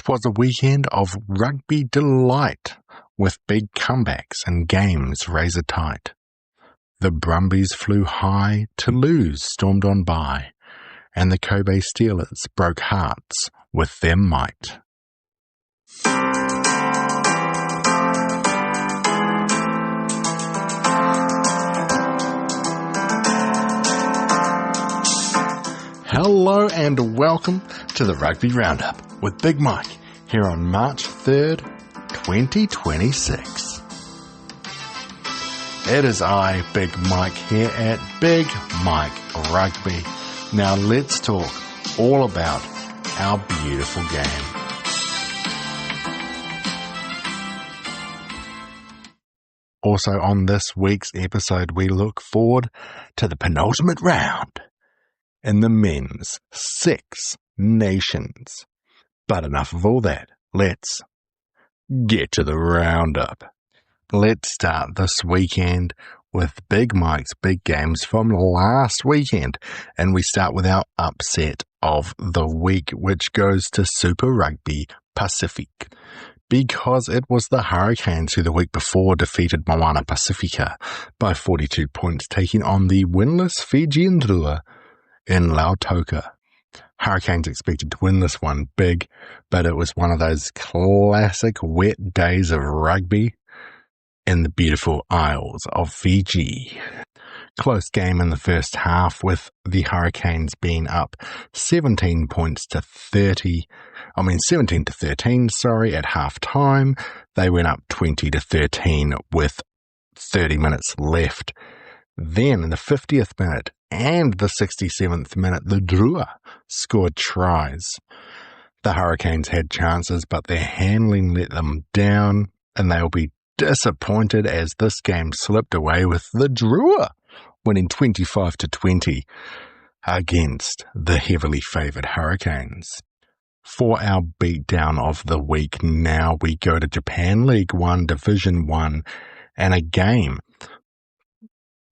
'Twas a weekend of rugby delight, with big comebacks and games razor tight. The Brumbies flew high, Toulouse stormed on by, and the Kobe Steelers broke hearts with their might. Hello and welcome to the Rugby Roundup with Big Mike here on March 3rd, 2026. It is I, Big Mike, here at Big Mike Rugby. Now let's talk all about our beautiful game. Also on this week's episode, we look forward to the penultimate round in the men's Six Nations. But enough of all that. Let's get to the roundup. Let's start this weekend with Big Mike's big games from last weekend. And we start with our upset of the week, which goes to Super Rugby Pacific, because it was the Hurricanes who the week before defeated Moana Pacifica by 42 points, taking on the winless Fijian Drua in Lautoka. Hurricanes expected to win this one big, but it was one of those classic wet days of rugby in the beautiful Isles of Fiji. Close game in the first half, with the Hurricanes being up 17 to 13, at half time. They went up 20 to 13 with 30 minutes left. Then in the 50th minute and the 67th minute, the Drua scored tries. The Hurricanes had chances, but their handling let them down, and they'll be disappointed as this game slipped away with the Drua winning 25 to 20 against the heavily favoured Hurricanes. For our beatdown of the week, now we go to Japan League 1, Division 1, and a game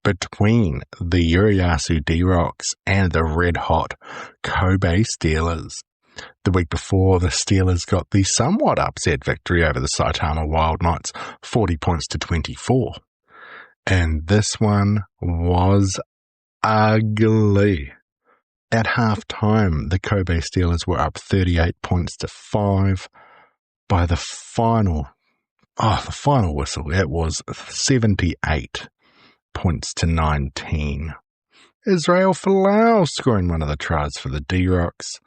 between the Uriyasu D-Rocks and the red-hot Kobe Steelers. The week before, the Steelers got the somewhat upset victory over the Saitama Wild Knights, 40 points to 24. And this one was ugly. At half-time, the Kobe Steelers were up 38 points to 5. By the final whistle, it was 78 points to 19. Israel Folau scoring one of the tries for the D-Rocks.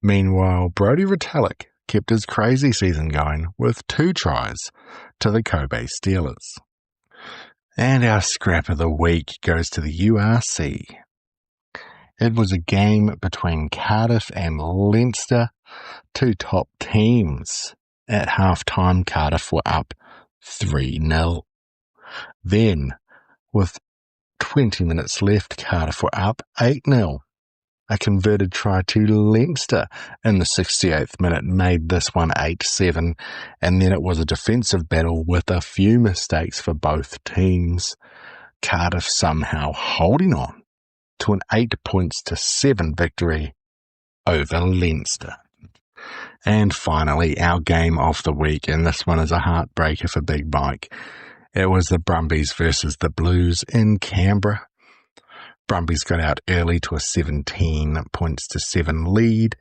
Meanwhile, Brodie Retallick kept his crazy season going with 2 tries to the Kobe Steelers. And our scrap of the week goes to the URC. It was a game between Cardiff and Leinster, 2 top teams. At half-time, Cardiff were up 3-0. Then, with 20 minutes left, Cardiff were up 8-0. A converted try to Leinster in the 68th minute made this one 8-7, and then it was a defensive battle with a few mistakes for both teams. Cardiff somehow holding on to an 8 points to 7 victory over Leinster. And finally, our game of the week, and this one is a heartbreaker for Big Mike. It was the Brumbies versus the Blues in Canberra. Brumbies got out early to a 17 points to 7 lead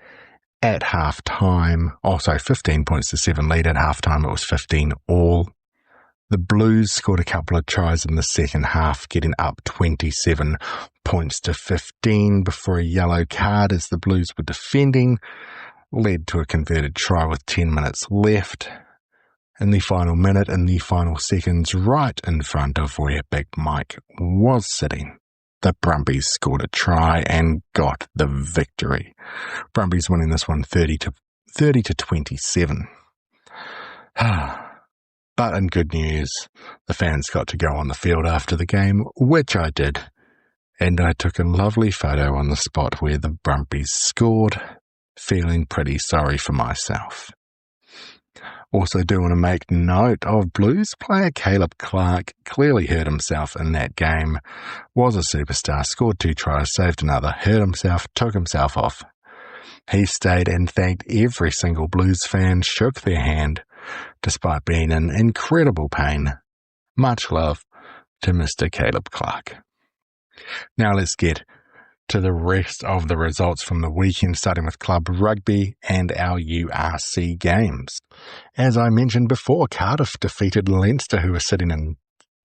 at half time. Also 15 points to 7 lead at half time. It was 15 all. The Blues scored a couple of tries in the second half, getting up 27 points to 15 before a yellow card as the Blues were defending led to a converted try with 10 minutes left. In the final minute, in the final seconds, right in front of where Big Mike was sitting, the Brumbies scored a try and got the victory. Brumbies winning this one 30 to 27. But in good news, the fans got to go on the field after the game, which I did, and I took a lovely photo on the spot where the Brumbies scored, feeling pretty sorry for myself. Also do want to make note of Blues player Caleb Clark. Clearly hurt himself in that game, was a superstar, scored 2 tries, saved another, hurt himself, took himself off. He stayed and thanked every single Blues fan, shook their hand, despite being in incredible pain. Much love to Mr. Caleb Clark. Now let's get to the rest of the results from the weekend, starting with club rugby and our URC games. As I mentioned before, Cardiff defeated Leinster, who were sitting in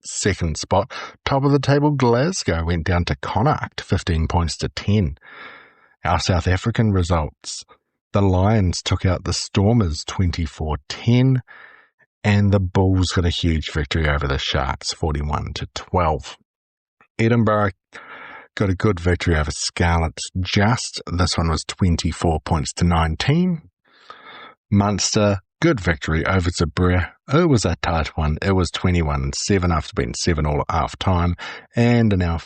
second spot. Top of the table, Glasgow went down to Connacht, 15 points to 10. Our South African results, the Lions took out the Stormers 24-10, and the Bulls got a huge victory over the Sharks, 41-12. Edinburgh got a good victory over Scarlets. This one was 24 points to 19. Munster, good victory over Zabrea. It was a tight one. It was 21-7 after being 7-all at half time. And now,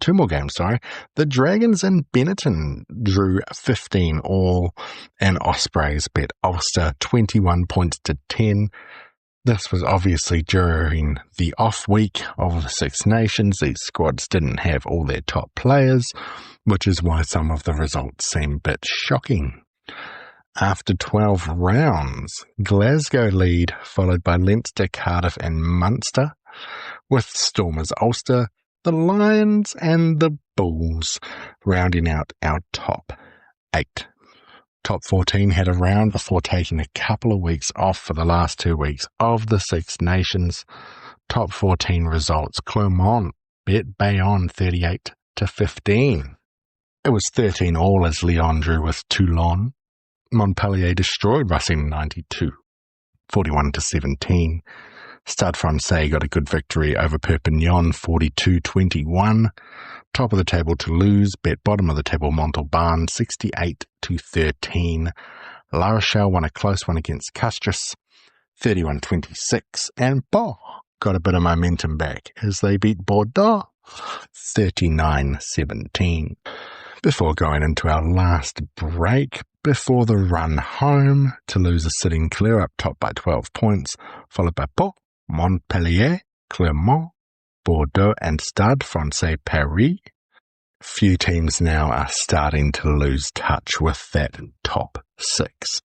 two more games, sorry. The Dragons and Benetton drew 15-all, and Ospreys bet Ulster 21 points to 10. This was obviously during the off week of the Six Nations. These squads didn't have all their top players, which is why some of the results seem a bit shocking. After 12 rounds, Glasgow lead, followed by Leinster, Cardiff and Munster, with Stormers Ulster, the Lions and the Bulls rounding out our top 8. Top 14 had a round before taking a couple of weeks off for the last 2 weeks of the Six Nations. Top 14 results, Clermont bet Bayonne 38-15. It was 13-all as Lyon drew with Toulon. Montpellier destroyed Racing 92, 41-17. Stade Francais got a good victory over Perpignan, 42-21. Top of the table, Toulouse bet bottom of the table, Montauban, 68-13. La Rochelle won a close one against Castries, 31-26. And Pau got a bit of momentum back as they beat Bordeaux, 39-17. Before going into our last break, before the run home, Toulouse is sitting clear up top by 12 points, followed by Pau, Montpellier, Clermont, Bordeaux and Stade Francais Paris. Few teams now are starting to lose touch with that top 6.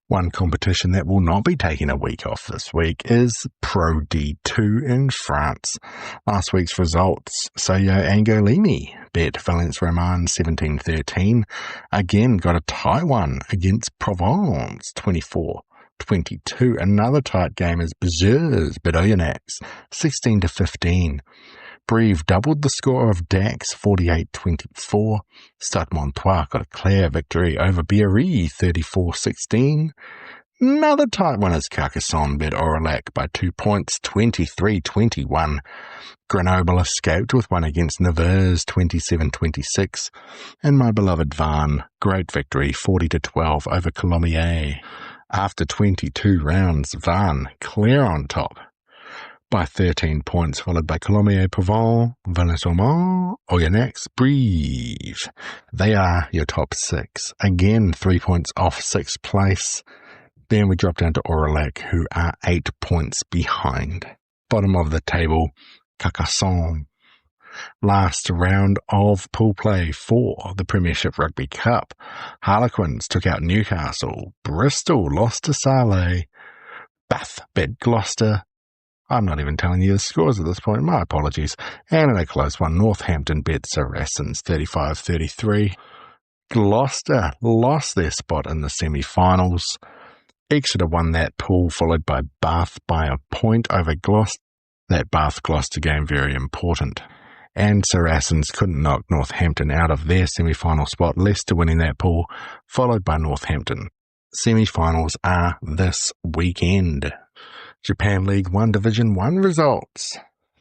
One competition that will not be taking a week off this week is Pro D2 in France. Last week's results, Soyo Angolini bet Valence Roman 17-13. Again, got a tie one against Provence 24-22. Another tight game is Bezers bet Oyonnax 16-15. Brive doubled the score of Dax 48-24. Stade Montois got a clear victory over Biarritz 34-16. Another tight one is Carcassonne bet Aurillac by 2 points 23-21. Grenoble escaped with one against Nevers 27-26. And my beloved Vannes, great victory 40-12 over Colomiers. After 22 rounds, Vannes clear on top by 13 points, followed by Colomiers, Provence, Valence-Roman, Oyonnax, Brive. They are your top 6. Again, 3 points off 6th place. Then we drop down to Aurillac, who are 8 points behind. Bottom of the table, Carcassonne. Last round of pool play for the Premiership Rugby Cup. Harlequins took out Newcastle. Bristol lost to Salé. Bath bet Gloucester. I'm not even telling you the scores at this point. My apologies. And in a close one, Northampton bet Saracens 35-33. Gloucester lost their spot in the semi-finals. Exeter won that pool, followed by Bath by a point over Gloucester. That Bath-Gloucester game very important. And Saracens couldn't knock Northampton out of their semi-final spot. Leicester winning that pool, followed by Northampton. Semi-finals are this weekend. Japan League 1 Division 1 results.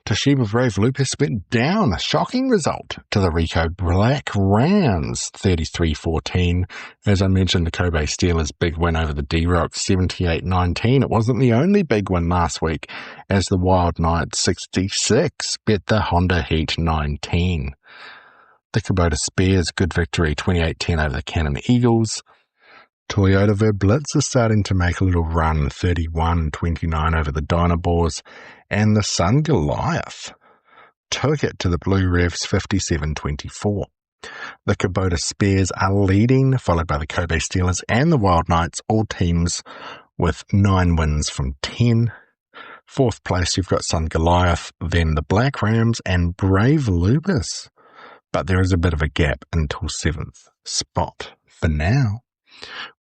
Toshiba Brave Lupus went down, a shocking result to the Ricoh Black Rams, 33-14. As I mentioned, the Kobe Steelers' big win over the D-Rocks, 78-19. It wasn't the only big win last week, as the Wild Knights 66 bet the Honda Heat 19. The Kubota Spears, good victory, 28-10 over the Cannon Eagles. Toyota Verblitz is starting to make a little run, 31-29 over the Dynabors, and the Sun Goliath took it to the Blue Revs 57-24. The Kubota Spears are leading, followed by the Kobe Steelers and the Wild Knights, all teams with 9 wins from 10. Fourth place, you've got Sun Goliath, then the Black Rams and Brave Lupus. But there is a bit of a gap until 7th spot for now.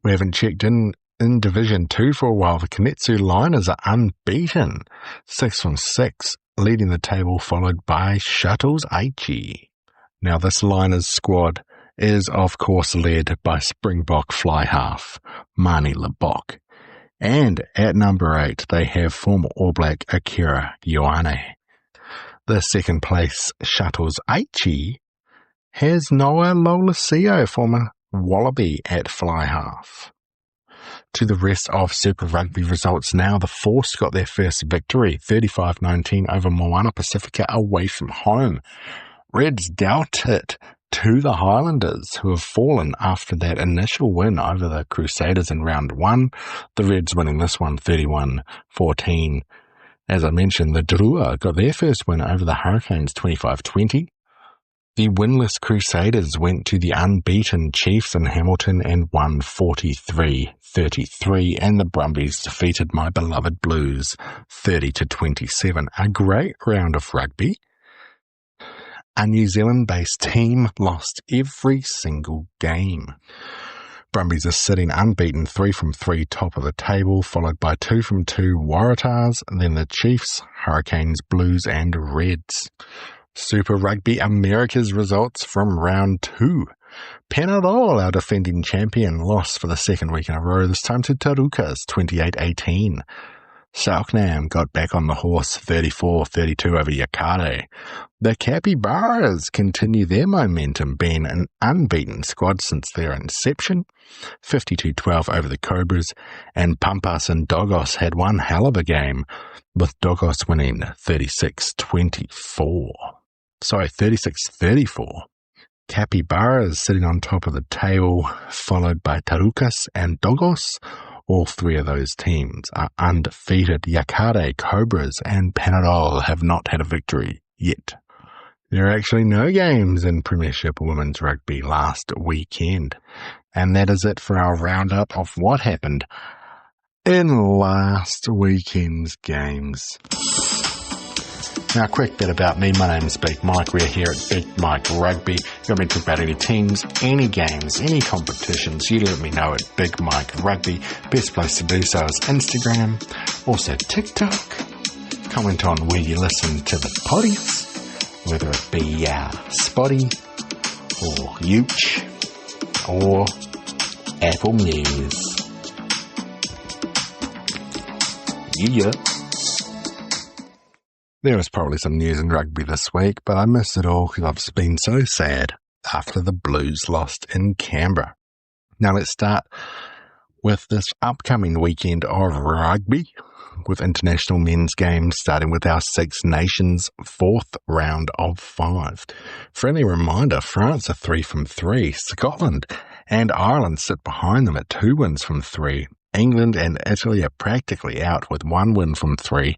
We haven't checked in Division 2 for a while. The Kinetsu Liners are unbeaten, 6 from 6, leading the table, followed by Shuttles Aichi. Now this Liners squad is of course led by Springbok fly half Mani Lebok. And at number 8, they have former All Black Akira Ioane. The second place Shuttles Aichi has Noah Lolasio, former Wallaby, at fly half. To the rest of Super Rugby results now, the Force got their first victory, 35-19 over Moana Pacifica away from home. Reds dealt it to the Highlanders, who have fallen after that initial win over the Crusaders in round 1. The Reds winning this one 31-14. As I mentioned, the Drua got their first win over the Hurricanes 25-20. The winless Crusaders went to the unbeaten Chiefs in Hamilton and won 43-33, and the Brumbies defeated my beloved Blues 30-27. A great round of rugby. A New Zealand-based team lost every single game. Brumbies are sitting unbeaten, 3 from 3 top of the table, followed by 2 from 2 Waratahs, then the Chiefs, Hurricanes, Blues and Reds. Super Rugby America's results from round 2. Penarol, our defending champion, lost for the second week in a row, this time to Tarukas, 28-18. Selknam got back on the horse, 34-32 over Yakare. The Capybaras continue their momentum, being an unbeaten squad since their inception, 52-12 over the Cobras, and Pampas and Dogos had one hell of a game, with Dogos winning 36-34. Capybaras sitting on top of the table, followed by Tarukas and Dogos. All 3 of those teams are undefeated. Yakare, Cobras, and Penarol have not had a victory yet. There are actually no games in Premiership Women's Rugby last weekend. And that is it for our roundup of what happened in last weekend's games. Now, a quick bit about me. My name's Big Mike. We're here at Big Mike Rugby. If you want me to talk about any teams, any games, any competitions, you let me know at Big Mike Rugby. Best place to do so is Instagram, also TikTok. Comment on where you listen to the poddies, whether it be Spotty or Youch or Apple News. Yeah. There was probably some news in rugby this week, but I missed it all because I've been so sad after the Blues lost in Canberra. Now let's start with this upcoming weekend of rugby, with international men's games starting with our Six Nations 4th round of 5. Friendly reminder, France are 3 from 3. Scotland and Ireland sit behind them at 2 wins from 3. England and Italy are practically out with 1 win from 3.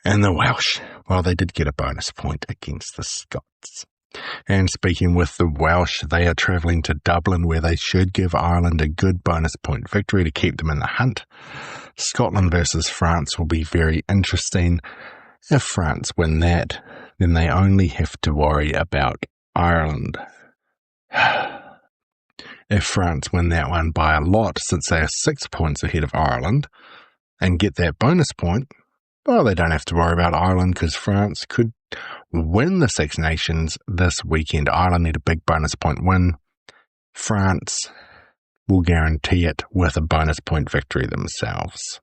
And the Welsh, well, they did get a bonus point against the Scots. And speaking with the Welsh, they are travelling to Dublin, where they should give Ireland a good bonus point victory to keep them in the hunt. Scotland versus France will be very interesting. If France win that, then they only have to worry about Ireland. If France win that one by a lot, since they are 6 points ahead of Ireland, and get that bonus point, well, they don't have to worry about Ireland because France could win the Six Nations this weekend. Ireland need a big bonus point win. France will guarantee it with a bonus point victory themselves.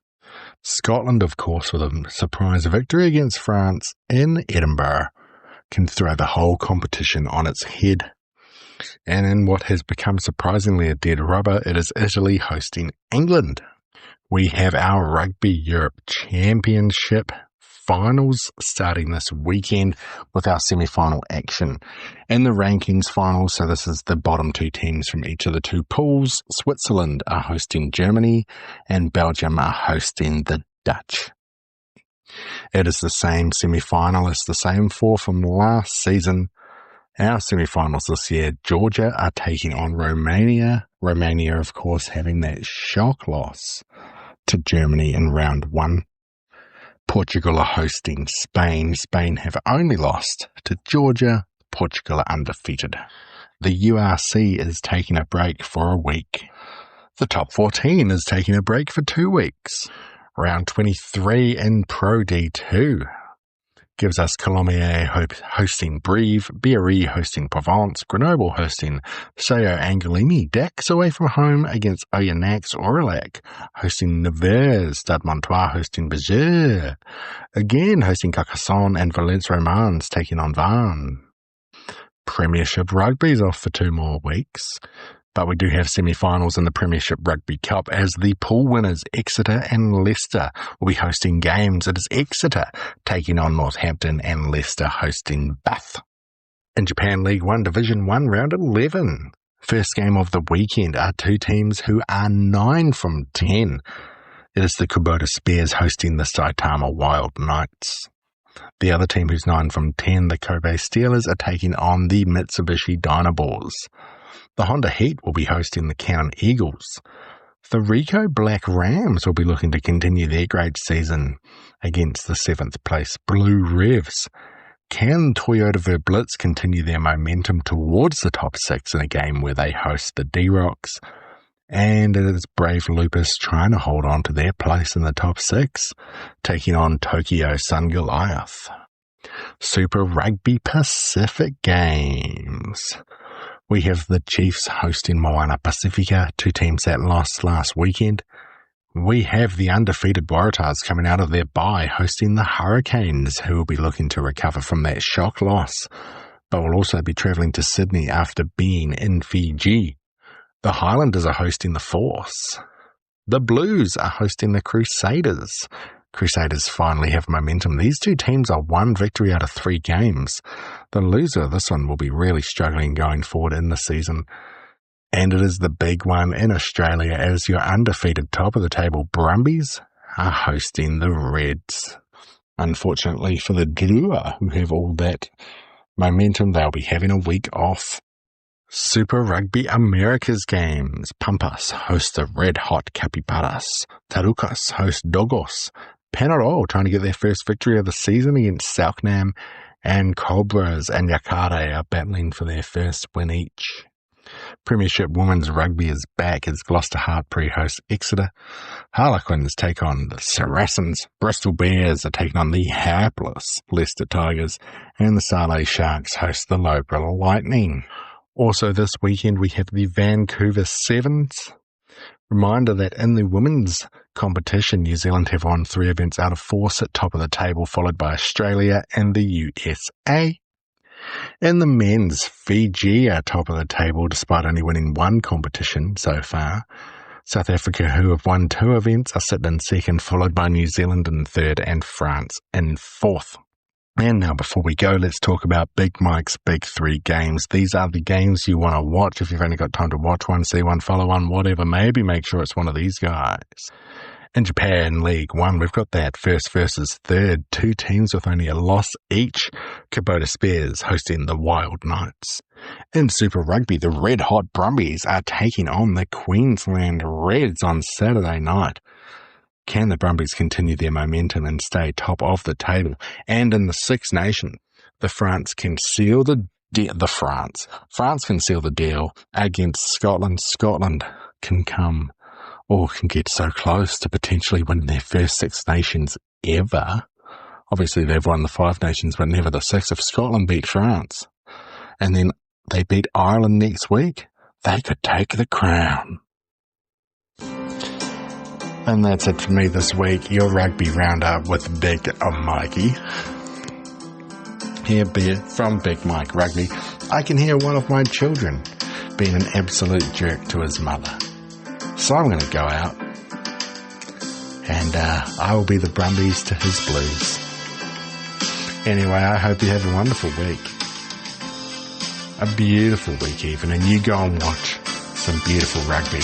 Scotland, of course, with a surprise victory against France in Edinburgh, can throw the whole competition on its head. And in what has become surprisingly a dead rubber, it is Italy hosting England. We have our Rugby Europe Championship finals starting this weekend with our semi-final action. In the rankings finals, so this is the bottom 2 teams from each of the 2 pools, Switzerland are hosting Germany and Belgium are hosting the Dutch. It is the same semi-final, it's the same 4 from last season, Our semi-finals this year, Georgia are taking on Romania. Romania, of course, having that shock loss to Germany in round 1. Portugal are hosting Spain. Spain have only lost to Georgia. Portugal are undefeated. The URC is taking a break for a week. The top 14 is taking a break for 2 weeks. Round 23 in Pro D2 gives us Colomiers hosting Brive, BRE hosting Provence, Grenoble hosting Sao Angelini, Dax away from home against Oyonnax Aurillac, hosting Nevers, Stade Montois hosting Béziers, again hosting Carcassonne, and Valence Romans taking on Vannes. Premiership Rugby is off for 2 more weeks. But we do have semi-finals in the Premiership Rugby Cup as the pool winners Exeter and Leicester will be hosting games. It is Exeter taking on Northampton and Leicester hosting Bath. In Japan League 1 Division 1 Round 11, first game of the weekend are 2 teams who are 9 from 10. It is the Kubota Spears hosting the Saitama Wild Knights. The other team who's 9 from 10, the Kobe Steelers, are taking on the Mitsubishi Dynaboars. The Honda Heat will be hosting the Cannon Eagles. The Ricoh Black Rams will be looking to continue their great season against the 7th place Blue Revs. Can Toyota Verblitz continue their momentum towards the top 6 in a game where they host the D-Rocks? And it is Brave Lupus trying to hold on to their place in the top 6, taking on Tokyo Sun Goliath. Super Rugby Pacific games. We have the Chiefs hosting Moana Pacifica, 2 teams that lost last weekend. We have the undefeated Waratahs coming out of their bye hosting the Hurricanes, who will be looking to recover from that shock loss, but will also be travelling to Sydney after being in Fiji. The Highlanders are hosting the Force. The Blues are hosting the Crusaders. Crusaders finally have momentum. These 2 teams are 1 victory out of 3 games. The loser of this one will be really struggling going forward in the season. And it is the big one in Australia as your undefeated top of the table Brumbies are hosting the Reds. Unfortunately for the Drua, who have all that momentum, they'll be having a week off. Super Rugby Americas games. Pampas host the Red Hot Capybaras. Tarukas host Dogos. Penarol trying to get their first victory of the season against Selknam, and Cobras and Yakare are battling for their first win each. Premiership Women's Rugby is back as Gloucester Hartpury hosts Exeter. Harlequins take on the Saracens. Bristol Bears are taking on the hapless Leicester Tigers, and the Saleh Sharks host the Loughborough Lightning. Also this weekend we have the Vancouver Sevens. Reminder that in the women's competition, New Zealand have won 3 events out of 4, sit top of the table, followed by Australia and the USA. In the men's, Fiji are top of the table despite only winning 1 competition so far. South Africa, who have won 2 events, are sitting in 2nd, followed by New Zealand in 3rd and France in 4th. And now before we go, let's talk about Big Mike's Big 3 games. These are the games you want to watch. If you've only got time to watch one, see one, follow one, whatever, maybe make sure it's one of these guys. In Japan League 1, we've got that first versus third, 2 teams with only a loss each. Kubota Spears hosting the Wild Knights. In Super Rugby, the Red Hot Brumbies are taking on the Queensland Reds on Saturday night. Can the Brumbies continue their momentum and stay top of the table? And in the Six Nations, France can seal the deal against Scotland. Scotland can come or can get so close to potentially winning their first Six Nations ever. Obviously, they've won the 5 Nations, but never the 6. If Scotland beat France and then they beat Ireland next week, they could take the crown. And that's it for me this week. Your rugby roundup with Big Mikey. Here from Big Mike Rugby, I can hear one of my children being an absolute jerk to his mother. So I'm going to go out and I will be the Brumbies to his Blues. Anyway, I hope you have a wonderful week. A beautiful week even, and you go and watch some beautiful rugby.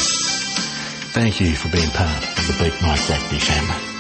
Thank you for being part of the Big Mike Rugby family.